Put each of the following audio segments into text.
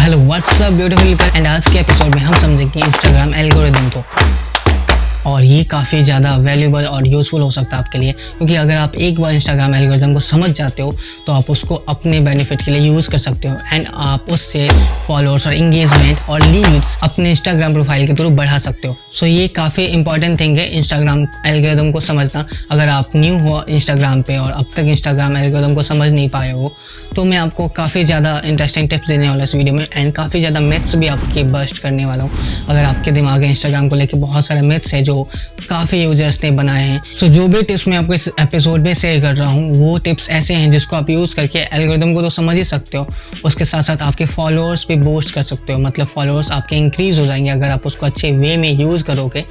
Hello what's up beautiful people and आज के episode में हम समझेंगे इंस्टाग्राम एल्गोरिदम को। और ये काफ़ी ज़्यादा वैल्यूबल और यूज़फुल हो सकता है आपके लिए, क्योंकि अगर आप एक बार इंस्टाग्राम एल्गोरिदम को समझ जाते हो तो आप उसको अपने बेनिफिट के लिए यूज़ कर सकते हो एंड आप उससे फॉलोअर्स और इंगेजमेंट और लीड्स अपने इंस्टाग्राम प्रोफाइल के थ्रू बढ़ा सकते हो। सो ये काफ़ी इंपॉर्टेंट थिंग है इंस्टाग्राम एल्गोरिदम को समझना। अगर आप न्यू हो इंस्टाग्राम पे और अब तक इंस्टाग्राम एल्गोरिदम को समझ नहीं पाए हो तो मैं आपको काफ़ी ज़्यादा इंटरेस्टिंग टिप्स देने वाला इस वीडियो में एंड काफ़ी ज़्यादा मिथ्स भी आपके बस्ट करने वाला हूँ। अगर आपके दिमाग में इंस्टाग्राम को लेकर बहुत सारे मिथ्स है जो काफ़ी यूजर्स ने बनाए हैं, सो जो भी टिप्स मैं आपको इस एपिसोड में शेयर कर रहा हूँ वो टिप्स ऐसे हैं जिसको आप यूज़ करके एल्गोरिदम को तो समझ ही सकते हो, उसके साथ साथ आपके फॉलोअर्स भी बूस्ट कर सकते हो। मतलब फॉलोअर्स आपके इंक्रीज़ हो जाएंगे अगर आप उसको अच्छे वे में यूज़ करोगे,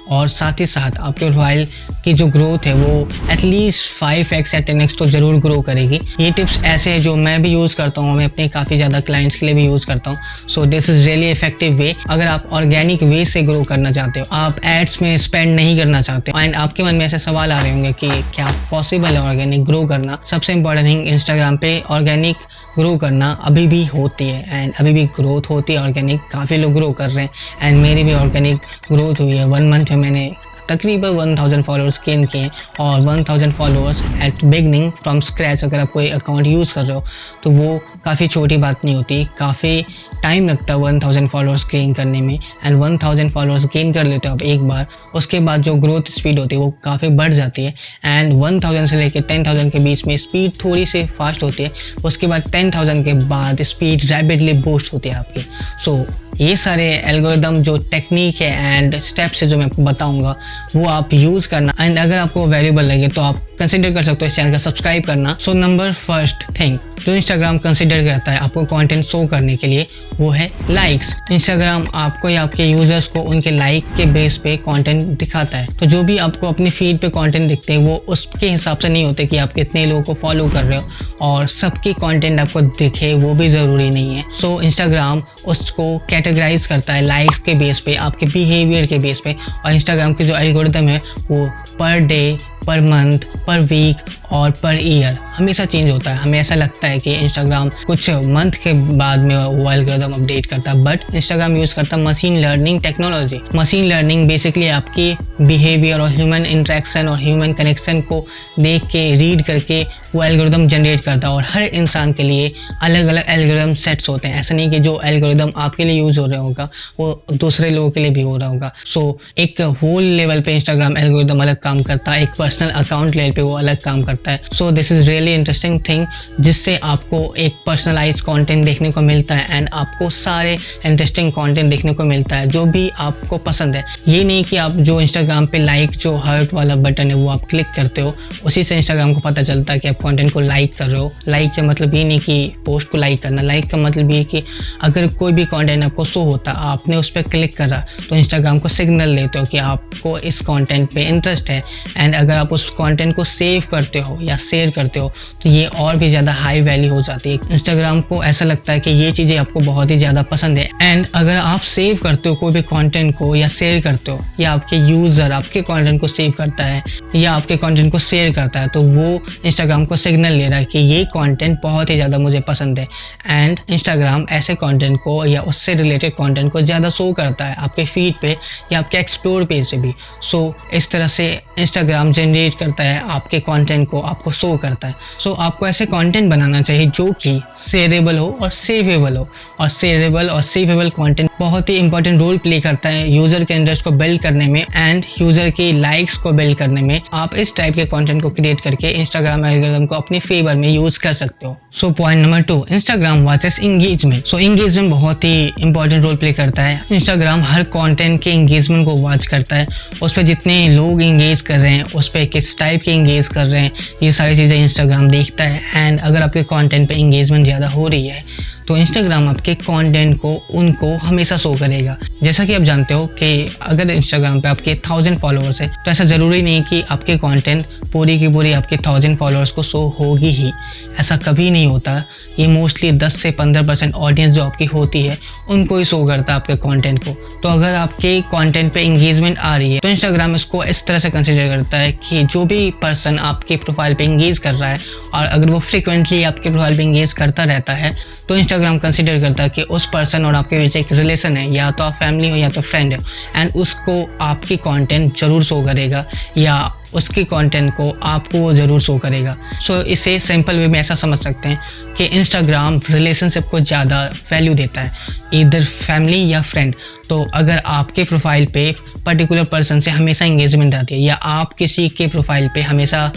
और साथ ही साथ आपके प्रोफाइल की जो ग्रोथ है वो एटलीस्ट 5x या 10x तो ज़रूर ग्रो करेगी। ये टिप्स ऐसे हैं जो मैं भी यूज़ करता हूँ, मैं अपने काफ़ी ज़्यादा क्लाइंट्स के लिए भी यूज़ करता हूँ। So this is really effective way. अगर आप ऑर्गेनिक वे से ग्रो करना चाहते हो, आप एड्स में स्पेंड नहीं करना चाहते हो एंड आपके मन में ऐसे सवाल आ रहे होंगे कि क्या पॉसिबल है ऑर्गेनिक ग्रो करना। सबसे इंपॉर्टेंट थिंग, इंस्टाग्राम पे ऑर्गेनिक ग्रो करना अभी भी होती है एंड अभी भी ग्रोथ होती है ऑर्गेनिक। काफ़ी लोग ग्रो कर रहे हैं एंड मेरी भी ऑर्गेनिक ग्रोथ हुई है। 1 मंथ में मैंने तकरीबन 1000 फॉलोअर्स गेन किए और 1000 followers at beginning from scratch. अगर आप कोई अकाउंट यूज़ कर रहे हो तो वो काफ़ी छोटी बात नहीं होती, काफ़ी टाइम लगता है 1000 फॉलोअर्स गेन करने में एंड 1000 फॉलोअर्स गेन कर लेते हो आप एक बार, उसके बाद जो ग्रोथ स्पीड होती है वो काफ़ी बढ़ जाती है एंड 1000 से लेकर 10,000 के बीच में स्पीड थोड़ी सी फास्ट होती है, उसके बाद 10,000 के बाद स्पीड रैपिडली बूस्ट होती है आपकी। सो ये सारे एल्गोरिदम जो टेक्निक है एंड स्टेप्स है जो मैं आपको बताऊंगा वो आप यूज़ करना एंड अगर आपको वैल्यूबल लगे तो आप कंसिडर कर सकते हो इस चैनल का सब्सक्राइब करना। सो नंबर फर्स्ट थिंग जो इंस्टाग्राम कंसिडर करता है आपको कंटेंट शो करने के लिए वो है लाइक्स। इंस्टाग्राम आपको या आपके यूजर्स को उनके लाइक के बेस पे कंटेंट दिखाता है, तो जो भी आपको अपनी फीड पे कंटेंट दिखते हैं वो उसके हिसाब से नहीं होते कि आप कितने लोगों को फॉलो कर रहे हो और सबकी कंटेंट आपको दिखे वो भी ज़रूरी नहीं है। सो इंस्टाग्राम उसको कैटेगराइज करता है लाइक्स के बेस पे, आपके बिहेवियर के बेस पे, और इंस्टाग्राम की जो एल्गोरिदम है वो पर डे, पर मंथ, पर वीक और पर ईयर हमेशा चेंज होता है। हमें ऐसा लगता है कि इंस्टाग्राम कुछ मंथ के बाद में वो एल्गोरिदम अपडेट करता है, बट इंस्टाग्राम यूज़ करता है machine learning technology. Machine learning basically आपकी बिहेवियर और ह्यूमन इंटरेक्शन और ह्यूमन कनेक्शन को देख के रीड करके वो एल्गोरिदम जनरेट करता है और हर इंसान के लिए अलग अलग एल्गोरिदम सेट्स होते हैं। ऐसा नहीं कि जो एल्गोरिदम आपके लिए यूज़ हो रहा होगा वो दूसरे लोगों के लिए भी हो रहा होगा। सो एक होल लेवल पे इंस्टाग्राम एल्गोरिदम अलग काम करता है, एक पर्सनल अकाउंट लेवल पे वो अलग काम करता है। So this is really interesting thing जिससे आपको एक पर्सनलाइज कंटेंट देखने को मिलता है एंड आपको सारे इंटरेस्टिंग कंटेंट देखने को मिलता है जो भी आपको पसंद है। ये नहीं कि आप जो इंस्टाग्राम पे लाइक जो हार्ट वाला बटन है वो आप क्लिक करते हो, उसी से इंस्टाग्राम को पता चलता है कि आप कंटेंट को लाइक कर रहे हो। लाइक का मतलब ये नहीं कि पोस्ट को लाइक करना, लाइक का मतलब ये कि अगर कोई भी कंटेंट आपको शो होता है आपने उस पर क्लिक करा तो इंस्टाग्राम को सिग्नल देते हो कि आपको इस कंटेंट पे इंटरेस्ट है एंड अगर आप उस कंटेंट को सेव करते हो या शेयर करते हो तो ये और भी ज़्यादा हाई वैल्यू हो जाती है। इंस्टाग्राम को ऐसा लगता है कि ये चीज़ें आपको बहुत ही ज़्यादा पसंद है एंड अगर आप सेव करते हो कोई भी कंटेंट को या शेयर करते हो या आपके यूज़र आपके कंटेंट को सेव करता है या आपके कंटेंट को शेयर करता है तो वो इंस्टाग्राम को सिग्नल दे रहा है कि ये कंटेंट बहुत ही ज़्यादा मुझे पसंद है एंड इंस्टाग्राम ऐसे कंटेंट को या उससे रिलेटेड कंटेंट को ज़्यादा शो करता है आपके फीड पे या आपके एक्सप्लोर पेज से भी। सो इस तरह से इंस्टाग्राम जनरेट करता है आपके कंटेंट को, आपको शो करता है। सो आपको ऐसे कंटेंट बनाना चाहिए जो कि शेयरेबल हो और सेवेबल हो, और शेयरेबल और सेवेबल कंटेंट बहुत ही इंपॉर्टेंट रोल प्ले करता है यूज़र के इंटरेस्ट को बिल्ड करने में एंड यूज़र की लाइक्स को बिल्ड करने में। आप इस टाइप के कंटेंट को क्रिएट करके इंस्टाग्राम एल्गोरिदम को अपने फेवर में यूज़ कर सकते हो। So point number 2, Instagram watches engagement. So engagement बहुत ही इंपॉर्टेंट रोल प्ले करता है। इंस्टाग्राम हर कंटेंट के इंगेजमेंट को वॉच करता है, उस पर जितने लोग इंगेज कर रहे हैं, उस पर किस टाइप के इंगेज कर रहे हैं, ये सारी चीज़ें इंस्टाग्राम देखता है एंड अगर आपके कंटेंट पे इंगेजमेंट ज़्यादा हो रही है तो इंस्टाग्राम आपके कंटेंट को उनको हमेशा शो करेगा। जैसा कि आप जानते हो कि अगर इंस्टाग्राम पे आपके 1000 फॉलोअर्स है तो ऐसा ज़रूरी नहीं कि आपके कंटेंट पूरी की पूरी आपके 1000 फॉलोअर्स को शो होगी ही, ऐसा कभी नहीं होता। ये मोस्टली 10 से 15% ऑडियंस जो आपकी होती है उनको ही शो करता है आपके कंटेंट को। तो अगर आपके कंटेंट पे इंगेजमेंट आ रही है तो इंस्टाग्राम इसको इस तरह से कंसिडर करता है कि जो भी पर्सन आपके प्रोफाइल पे इंगेज कर रहा है और अगर वो फ्रिक्वेंटली आपके प्रोफाइल पे इंगेज करता रहता है तो इंस्टाग्राम इंस्टाग्राम कंसिडर करता है कि उस पर्सन और आपके बीच एक रिलेशन है, या तो आप फैमिली हो या तो फ्रेंड हो, एंड उसको आपकी कंटेंट ज़रूर शो करेगा या उसकी कंटेंट को आपको वो ज़रूर शो करेगा। सो इसे सिंपल वे में ऐसा समझ सकते हैं कि इंस्टाग्राम रिलेशनशिप को ज़्यादा वैल्यू देता है, इधर फैमिली या फ्रेंड। तो अगर आपके प्रोफाइल पे पर्टिकुलर पर्सन से हमेशा इंगेजमेंट आती है, या आप किसी के प्रोफाइल पे हमेशा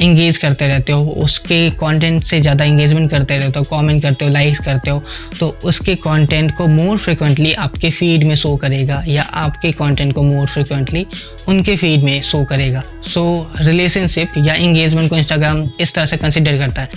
इंगेज करते रहते हो, उसके कंटेंट से ज़्यादा इंगेजमेंट करते रहते हो, कमेंट करते हो, लाइक्स करते हो, तो उसके कंटेंट को मोर फ्रिक्वेंटली आपके फीड में शो करेगा, या आपके कंटेंट को मोर फ्रिक्वेंटली उनके फीड में शो करेगा। सो रिलेशनशिप या इंगेजमेंट को इंस्टाग्राम इस तरह से कंसिडर करता है।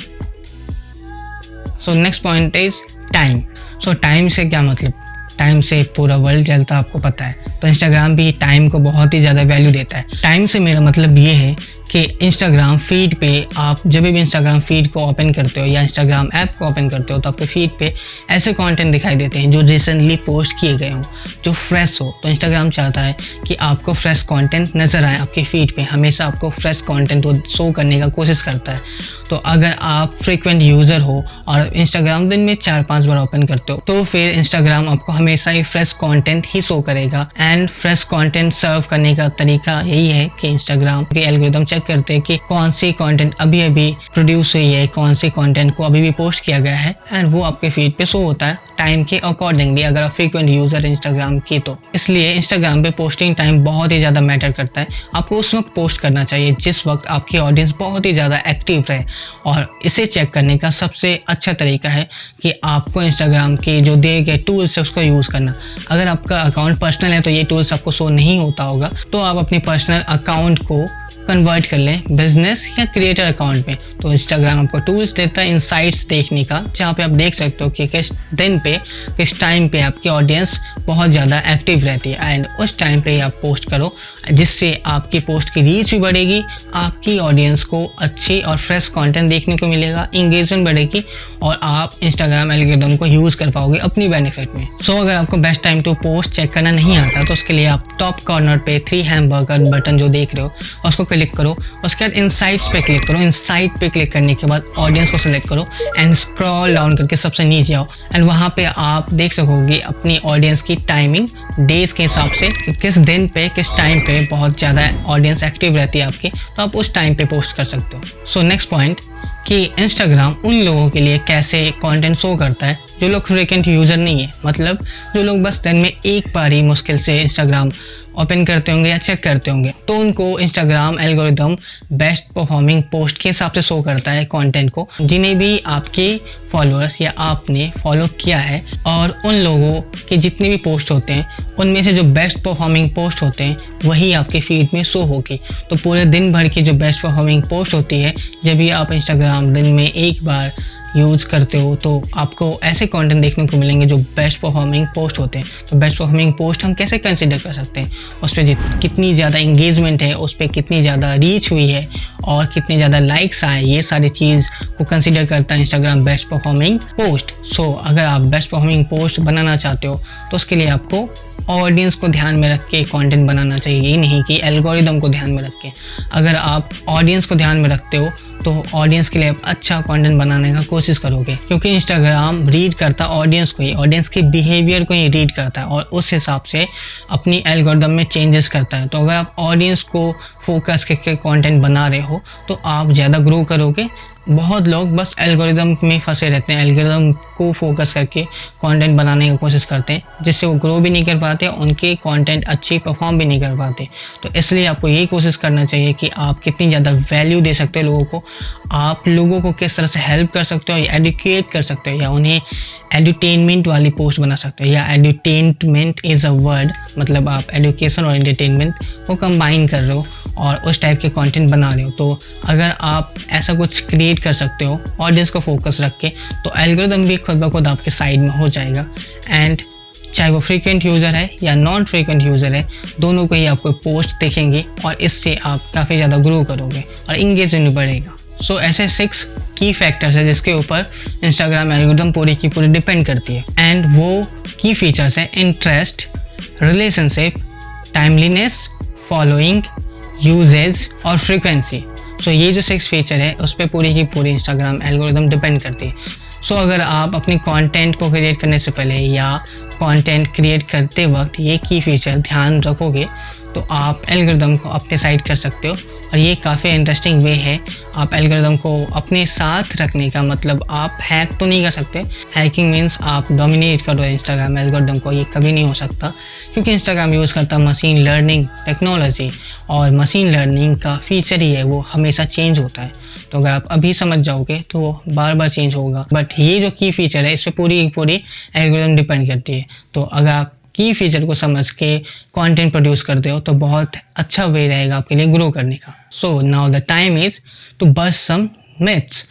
So next point is time. So time से क्या मतलब? टाइम से पूरा वर्ल्ड चलता है, आपको पता है। तो इंस्टाग्राम भी टाइम को बहुत ही ज़्यादा वैल्यू देता है। टाइम से मेरा मतलब ये है कि इंस्टाग्राम फीड पे आप जब भी इंस्टाग्राम फीड को ओपन करते हो या इंस्टाग्राम ऐप को ओपन करते हो, तो आपके फीड पे ऐसे कंटेंट दिखाई देते हैं जो रिसेंटली पोस्ट किए गए हों, जो फ्रेश हो। तो इंस्टाग्राम चाहता है कि आपको फ्रेश कंटेंट नज़र आए आपके फीड पे, हमेशा आपको फ्रेश कंटेंट वो शो करने का कोशिश करता है। तो अगर आप फ्रीक्वेंट यूज़र हो और इंस्टाग्राम दिन में 4-5 बार ओपन करते हो, तो फिर इंस्टाग्राम आपको हमेशा ही फ्रेश कंटेंट ही शो करेगा। एंड फ्रेश कंटेंट सर्व करने का तरीका यही है कि इंस्टाग्राम के एल्गोरिथम चेक करते हैं कि कौन सी कंटेंट अभी अभी प्रोड्यूस हुई है, कौन सी कंटेंट को अभी भी पोस्ट किया गया है, एंड वो आपके फीड पे शो होता है टाइम के अकॉर्डिंगली, अगर आप फ्रीक्वेंट यूज़र इंस्टाग्राम की तो। इसलिए इंस्टाग्राम पे पोस्टिंग टाइम बहुत ही ज़्यादा मैटर करता है। आपको उस वक्त पोस्ट करना चाहिए जिस वक्त आपकी ऑडियंस बहुत ही ज़्यादा एक्टिव रहे, और इसे चेक करने का सबसे अच्छा तरीका है कि आपको इंस्टाग्राम के जो दिए गए टूल्स है उसको यूज़ करना। अगर आपका अकाउंट पर्सनल है तो ये टूल्स आपको शो नहीं होता होगा, तो आप अपनी पर्सनल अकाउंट को कन्वर्ट कर लें बिजनेस या क्रिएटर अकाउंट में। तो इंस्टाग्राम आपको टूल्स देता है इनसाइट्स देखने का, जहाँ पे आप देख सकते हो कि किस दिन पे किस टाइम पे आपकी ऑडियंस बहुत ज़्यादा एक्टिव रहती है, एंड उस टाइम पे आप पोस्ट करो, जिससे आपकी पोस्ट की रीच भी बढ़ेगी, आपकी ऑडियंस को अच्छी और फ्रेश कंटेंट देखने को मिलेगा, इंगेजमेंट बढ़ेगी, और आप इंस्टाग्राम एल्गोरिथम को यूज़ कर पाओगे अपनी बेनिफिट में। सो अगर आपको best time to post check करना नहीं आता, तो उसके लिए आप टॉप कॉर्नर पे 3 हैमबर्गर बटन जो देख रहे हो उसको क्लिक करो, उसके बाद इनसाइट्स पे क्लिक करो। इनसाइट पे क्लिक करने के बाद ऑडियंस को सेलेक्ट करो एंड स्क्रॉल डाउन करके सबसे नीचे आओ, एंड वहाँ पे आप देख सकोगे अपनी ऑडियंस की टाइमिंग डेज के हिसाब से, किस दिन पे किस टाइम पे बहुत ज़्यादा ऑडियंस एक्टिव रहती है आपकी, तो आप उस टाइम पे पोस्ट कर सकते हो। सो नेक्स्ट पॉइंट कि इंस्टाग्राम उन लोगों के लिए कैसे कंटेंट शो करता है जो लोग फ्रीक्वेंट यूज़र नहीं है, मतलब जो लोग बस दिन में एक बार ही मुश्किल से इंस्टाग्राम ओपन करते होंगे या चेक करते होंगे, तो उनको Instagram algorithm best performing post के हिसाब से शो करता है कंटेंट को, जिन्हें भी आपके फॉलोअर्स या आपने फॉलो किया है, और उन लोगों के जितने भी पोस्ट होते हैं उनमें से जो बेस्ट परफॉर्मिंग पोस्ट होते हैं वही आपके फीड में शो होगी। तो पूरे दिन भर की जो बेस्ट परफॉर्मिंग पोस्ट होती है, जब भी आप इंस्टाग्राम दिन में एक बार यूज़ करते हो, तो आपको ऐसे कंटेंट देखने को मिलेंगे जो बेस्ट परफॉर्मिंग पोस्ट होते हैं। तो बेस्ट परफॉर्मिंग पोस्ट हम कैसे कंसिडर कर सकते हैं? उस पर कितनी ज़्यादा इंगेजमेंट है, उस पर कितनी ज़्यादा रीच हुई है, और कितने ज़्यादा लाइक्स आए, ये सारी चीज़ को कंसिडर करता है इंस्टाग्राम बेस्ट परफॉर्मिंग पोस्ट। सो अगर आप बेस्ट परफॉर्मिंग पोस्ट बनाना चाहते हो, तो उसके लिए आपको ऑडियंस को ध्यान में रख के कंटेंट बनाना चाहिए, ये नहीं कि एल्गोरिदम को ध्यान में रख के। अगर आप ऑडियंस को ध्यान में रखते हो तो ऑडियंस के लिए आप अच्छा कंटेंट बनाने का कोशिश करोगे, क्योंकि इंस्टाग्राम रीड करता ऑडियंस को ही, ऑडियंस के बिहेवियर को ही रीड करता है, और उस हिसाब से अपनी एल्गोरिदम में चेंजेस करता है। तो अगर आप ऑडियंस को फोकस करके कंटेंट बना रहे हो तो आप ज़्यादा ग्रो करोगे। बहुत लोग बस एल्गोरिदम में फंसे रहते हैं, एल्गोरिदम को फोकस करके कंटेंट बनाने की कोशिश करते हैं, जिससे वो ग्रो भी नहीं कर पाते, उनके कंटेंट अच्छी परफॉर्म भी नहीं कर पाते। तो इसलिए आपको यही कोशिश करना चाहिए कि आप कितनी ज़्यादा वैल्यू दे सकते हो लोगों को, आप लोगों को किस तरह से हेल्प कर सकते हो, या एडुकेट कर सकते हो, या उन्हें एडुटेनमेंट वाली पोस्ट बना सकते हो। या एडुटेनमेंट इज़ अ वर्ड, मतलब आप एडुकेशन और एंटरटेनमेंट को कंबाइन कर रहे हो और उस टाइप के कंटेंट बना रहे हो। तो अगर आप ऐसा कुछ क्रिएट कर सकते हो ऑडियंस को फोकस रख के, तो एल्गोरिथम भी खुद ब खुद आपके साइड में हो जाएगा। एंड चाहे वो फ्रीक्वेंट यूज़र है या नॉन फ्रीक्वेंट यूज़र है, दोनों को ही आपको पोस्ट दिखेंगे, और इससे आप काफ़ी ज़्यादा ग्रो करोगे और इंगेजमेंट बढ़ेगा। सो ऐसे 6 की फैक्टर्स है जिसके ऊपर इंस्टाग्राम एल्गोरिथम पूरी की पूरी डिपेंड करती है। एंड वो की फीचर्स है interest, relationship, timeliness, following, usage और फ्रीक्वेंसी। सो ये जो 6 फीचर है उस पर पूरी की पूरी इंस्टाग्राम एल्गोरिथम डिपेंड करती है। सो अगर आप अपनी कंटेंट को क्रिएट करने से पहले या कंटेंट क्रिएट करते वक्त ये की फीचर ध्यान रखोगे तो आप एल्गोरिदम को अपने साइड कर सकते हो। और ये काफ़ी इंटरेस्टिंग वे है आप एल्गोरिदम को अपने साथ रखने का। मतलब आप हैक तो नहीं कर सकते, हैकिंग मीन्स आप डोमिनेट करो इंस्टाग्राम एल्गोरिदम को, ये कभी नहीं हो सकता क्योंकि इंस्टाग्राम यूज़ करता मशीन लर्निंग टेक्नोलॉजी, और मशीन लर्निंग का फीचर ही है वो हमेशा चेंज होता है। तो अगर आप अभी समझ जाओगे तो वो बार बार चेंज होगा। बट ये जो की फीचर है इस पर पूरी एल्गोरिदम डिपेंड करती है। तो अगर आप की फीचर को समझ के कंटेंट प्रोड्यूस करते हो तो बहुत अच्छा वे रहेगा आपके लिए ग्रो करने का। So now the time is to bust some myths.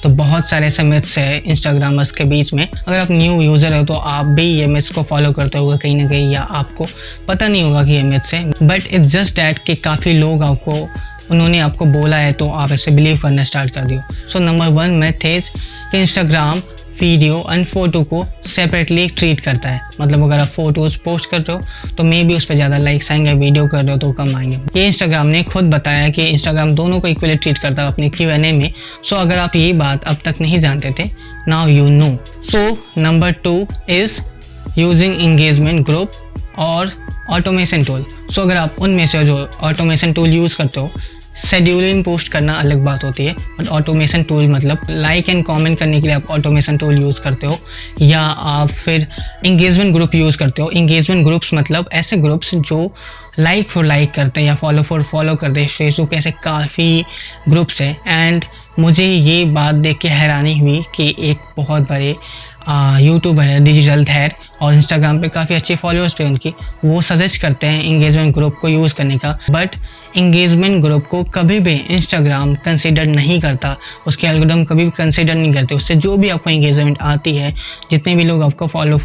तो बहुत सारे ऐसे मिथ्स है इंस्टाग्रामर्स के बीच में। अगर आप न्यू यूज़र हो तो आप भी ये मिथ्स को फॉलो करते होगे कहीं ना कहीं, या आपको पता नहीं होगा कि ये मिथ्स है। बट इट्स जस्ट डैट कि काफ़ी लोग उन्होंने आपको बोला है तो आप ऐसे बिलीव करना स्टार्ट कर दियो। सो नंबर 1 मिथ इज कि इंस्टाग्राम वीडियो एंड फोटो को सेपरेटली ट्रीट करता है। मतलब अगर आप फोटोज़ पोस्ट कर रहे हो तो मे बी उस पर ज़्यादा लाइक्स आएंगे, वीडियो कर रहे हो तो कम आएंगे। ये इंस्टाग्राम ने खुद बताया कि इंस्टाग्राम दोनों को इक्वली ट्रीट करता है अपने Q&A में। सो अगर आप ये बात अब तक नहीं जानते थे, now you know. So number 2 is using engagement group और ऑटोमेशन टूल। सो अगर आप उनमें से जो ऑटोमेशन टूल यूज़ करते हो, शेड्यूलिंग पोस्ट करना अलग बात होती है, बट ऑटोमेशन टूल मतलब लाइक एंड कमेंट करने के लिए आप ऑटोमेशन टूल यूज़ करते हो, या आप फिर इंगेजमेंट ग्रुप यूज़ करते हो। इंगेजमेंट ग्रुप्स मतलब ऐसे ग्रुप्स जो लाइक फॉर लाइक करते हैं या फॉलो फॉर फॉलो करते हैं। फेसबुक ऐसे काफ़ी ग्रुप्स हैं। एंड मुझे ये बात देख के हैरानी हुई कि एक बहुत बड़े यूट्यूबर है डिजिटल धैर्य, और इंस्टाग्राम पे काफ़ी अच्छे फॉलोअर्स पे उनकी, वो सजेस्ट करते हैं इंगेजमेंट ग्रुप को यूज़ करने का। बट इंगेजमेंट ग्रुप को कभी भी इंस्टाग्राम कंसिडर नहीं करता, उसके एल्गोरिदम कभी भी कंसिडर नहीं करते। उससे जो भी आपको इंगेजमेंट आती है, जितने भी लोग आपको फॉलो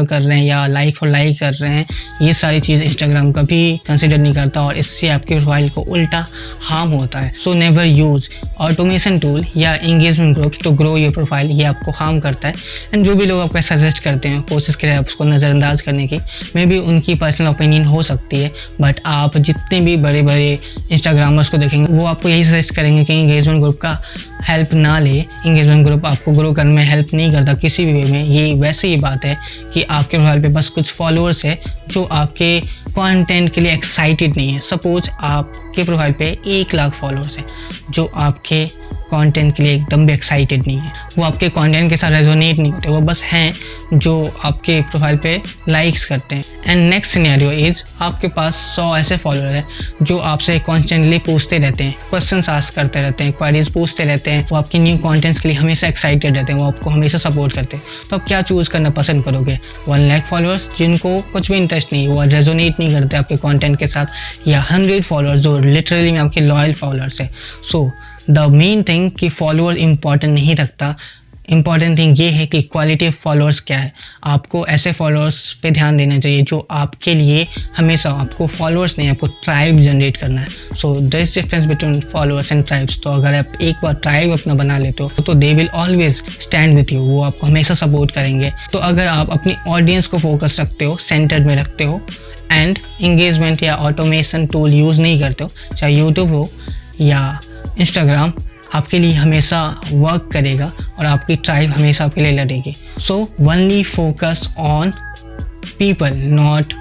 कर रहे हैं या लाइक फॉर लाइक कर रहे हैं, ये सारी चीज़ इंस्टाग्राम कभी कंसिडर नहीं करता और इससे आपके प्रोफाइल को उल्टा हार्म होता है। So never use automation tool या engagement groups to grow your profile, ये आपको हार्म करता है। एंड जो भी लोग आपको सजेस्ट करते हैं, कोशिश करें उसको नज़रअंदाज करने की। मे बी उनकी पर्सनल ओपिनियन हो सकती है, बट आप जितने भी बड़े बड़े इंस्टाग्रामर्स को देखेंगे वो आपको यही सजेस्ट करेंगे कि इंगेजमेंट ग्रुप का हेल्प ना ले। इंगेजमेंट ग्रुप आपको ग्रो करने में हेल्प नहीं करता किसी भी वे में। ये वैसे ही बात है कि आपके प्रोफाइल पे बस कुछ फॉलोअर्स है जो आपके कंटेंट के लिए एक्साइटेड नहीं है। सपोज आपके प्रोफाइल पे 1 लाख फॉलोअर्स हैं जो आपके कंटेंट के लिए एकदम भी एक्साइटेड नहीं है, वो आपके कंटेंट के साथ रेजोनेट नहीं होते, वो बस हैं जो आपके प्रोफाइल पे लाइक्स करते हैं। एंड नेक्स्ट सिनेरियो इज आपके पास 100 ऐसे फॉलोअर हैं जो आपसे कॉन्स्टेंटली पूछते रहते हैं, क्वेश्चंस आस्क करते रहते हैं, क्वेरीज पूछते रहते हैं, वो आपके न्यू कॉन्टेंट्स के लिए हमेशा एक्साइटेड रहते हैं, वो आपको हमेशा सपोर्ट करते हैं। तो आप क्या चूज़ करना पसंद करोगे? 1 लाख फॉलोअर्स जिनको कुछ भी इंटरेस्ट नहीं, वो रेजोनेट नहीं करते आपके कॉन्टेंट के साथ, या 100 फॉलोअर्स जो लिटरली में आपके लॉयल फॉलोअर्स हैं? सो द मेन थिंग कि फॉलोअर इंपॉर्टेंट नहीं रखता, इंपॉर्टेंट थिंग ये है कि क्वालिटी ऑफ फॉलोअर्स क्या है। आपको ऐसे फॉलोअर्स पे ध्यान देना चाहिए जो आपके लिए हमेशा, आपको फॉलोअर्स नहीं, आपको ट्राइब जनरेट करना है। So there is difference between followers and tribes. तो अगर आप एक बार ट्राइब अपना बना लेते हो तो they will always stand with you, वो आपको हमेशा सपोर्ट करेंगे। तो अगर आप अपनी ऑडियंस को फोकस रखते हो, सेंटर में रखते हो, एंड इंगेजमेंट या ऑटोमेशन टूल यूज़ नहीं करते हो, चाहे यूट्यूब हो या इंस्टाग्राम, आपके लिए हमेशा वर्क करेगा और आपकी ट्राइब हमेशा आपके लिए लड़ेगी। So only focus on people, not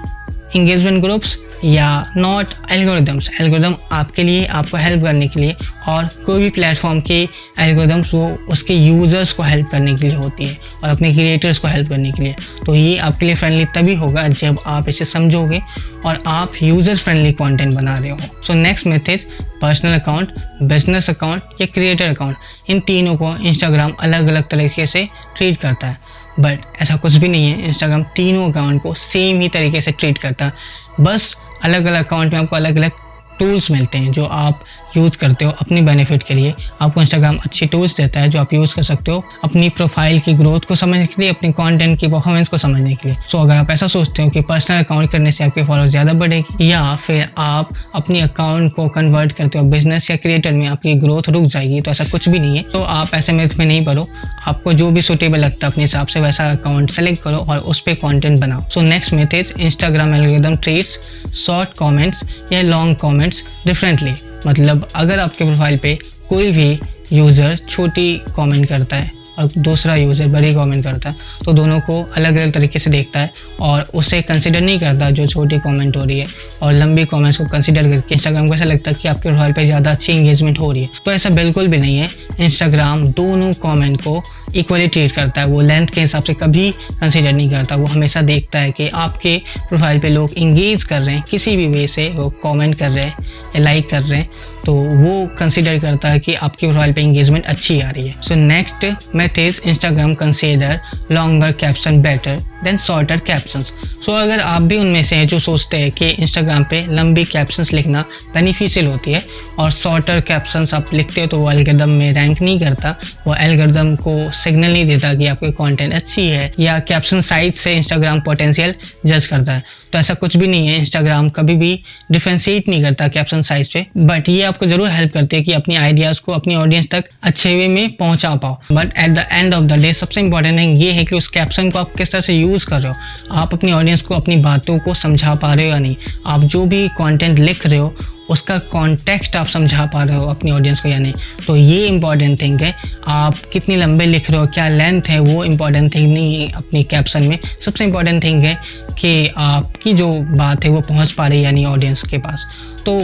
engagement groups या नॉट एल्गोरिदम्स। एल्गोरिदम आपके लिए, आपको हेल्प करने के लिए, और कोई भी प्लेटफॉर्म के एल्गोरिदम्स वो उसके यूज़र्स को हेल्प करने के लिए होती है और अपने क्रिएटर्स को हेल्प करने के लिए। तो ये आपके लिए फ्रेंडली तभी होगा जब आप इसे समझोगे और आप यूज़र फ्रेंडली कंटेंट बना रहे हो। सो next method is personal account, business account या क्रिएटर अकाउंट। इन तीनों को इंस्टाग्राम अलग अलग तरीके से ट्रीट करता है, बट ऐसा कुछ भी नहीं है। इंस्टाग्राम तीनों अकाउंट को सेम ही तरीके से ट्रीट करता है, बस अलग अलग अकाउंट में आपको अलग अलग टूल्स मिलते हैं जो आप यूज़ करते हो अपनी बेनिफिट के लिए, आपको इंस्टाग्राम अच्छी टूल्स देता है जो आप यूज़ कर सकते हो अपनी प्रोफाइल की ग्रोथ को समझने के लिए, अपनी कंटेंट की परफॉर्मेंस को समझने के लिए। सो अगर आप ऐसा सोचते हो कि पर्सनल अकाउंट करने से आपके फॉलोअर्स ज़्यादा बढ़ेगी, या फिर आप अपनी अकाउंट को कन्वर्ट करते हो बिजनेस या क्रिएटर में आपकी ग्रोथ रुक जाएगी, तो ऐसा कुछ भी नहीं है। तो आप ऐसे मिथ में नहीं पड़ो, आपको जो भी सूटेबल लगता है अपने हिसाब से वैसा अकाउंट सेलेक्ट करो और उस पर कॉन्टेंट बनाओ। So next myth is Instagram algorithm treats short comments या लॉन्ग कॉमेंट्स डिफरेंटली। मतलब अगर आपके प्रोफाइल पे कोई भी यूज़र छोटी कमेंट करता है और दूसरा यूज़र बड़ी कमेंट करता है, तो दोनों को अलग अलग तरीके से देखता है और उसे कंसिडर नहीं करता जो छोटी कमेंट हो रही है, और लंबी कमेंट्स को कंसिडर करके इंस्टाग्राम को ऐसा लगता है कि आपके प्रोफाइल पे ज़्यादा अच्छी इंगेजमेंट हो रही है। तो ऐसा बिल्कुल भी नहीं है। इंस्टाग्राम दोनों कमेंट को इक्वली ट्रीट करता है, वो लेंथ के हिसाब से कभी कंसिडर नहीं करता। वो हमेशा देखता है कि आपके प्रोफाइल पे लोग इंगेज कर रहे हैं किसी भी वे से, वो कमेंट कर रहे हैं या लाइक कर रहे हैं, तो वो कंसिडर करता है कि आपके प्रोफाइल पे इंगेजमेंट अच्छी आ रही है। So next method is Instagram consider longer caption better than shorter captions. So अगर आप भी उनमें से हैं जो सोचते हैं कि इंस्टाग्राम पे लंबी कैप्शंस लिखना बेनिफिशियल होती है और शॉर्टर कैप्शंस आप लिखते हो तो वो एल्गोरिथम में रैंक नहीं करता, वो एल्गोरिथम को सिग्नल नहीं देता कि आपकी कंटेंट अच्छी है, या कैप्शन साइज से इंस्टाग्राम पोटेंशियल जज करता है, तो ऐसा कुछ भी नहीं है। इंस्टाग्राम कभी भी डिफरेंशिएट नहीं करता कैप्शन साइज पे, बट ये आपको जरूर हेल्प करती है कि अपनी आइडियाज़ को अपनी ऑडियंस तक अच्छे वे में पहुंचा पाओ। But at the end of the day सबसे इंपॉर्टेंट थिंग ये है कि उस कैप्शन को आप किस तरह से यूज़ कर रहे हो, आप अपनी ऑडियंस को अपनी बातों को समझा पा रहे हो या नहीं, आप जो भी कंटेंट लिख रहे हो उसका कॉन्टेक्स्ट आप समझा पा रहे हो अपनी ऑडियंस को या नहीं। तो ये इंपॉर्टेंट थिंग है। आप कितनी लंबे लिख रहे हो, क्या लेंथ है, वो इंपॉर्टेंट थिंग नहीं है अपनी कैप्शन में। सबसे इंपॉर्टेंट थिंग है कि आपकी जो बात है वो पहुंच पा रही है या नहीं ऑडियंस के पास। तो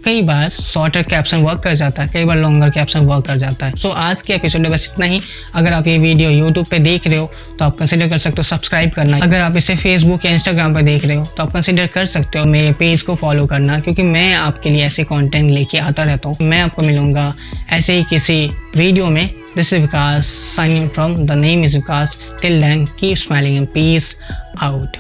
कई बार शॉर्टर कैप्शन वर्क कर जाता है, कई बार लॉन्गर कैप्शन वर्क कर जाता है। सो आज के एपिसोड में बस इतना ही। अगर आप ये वीडियो यूट्यूब पे देख रहे हो तो आप कंसिडर कर सकते हो सब्सक्राइब करना। अगर आप इसे फेसबुक या इंस्टाग्राम पे देख रहे हो तो आप कंसिडर कर सकते हो मेरे पेज को फॉलो करना, क्योंकि मैं आपके लिए ऐसे कंटेंट लेके आता रहता हूँ। मैं आपको मिलूंगा ऐसे ही किसी वीडियो में। This is Vikas signing from the name is Vikas. Till then keep smiling and peace out.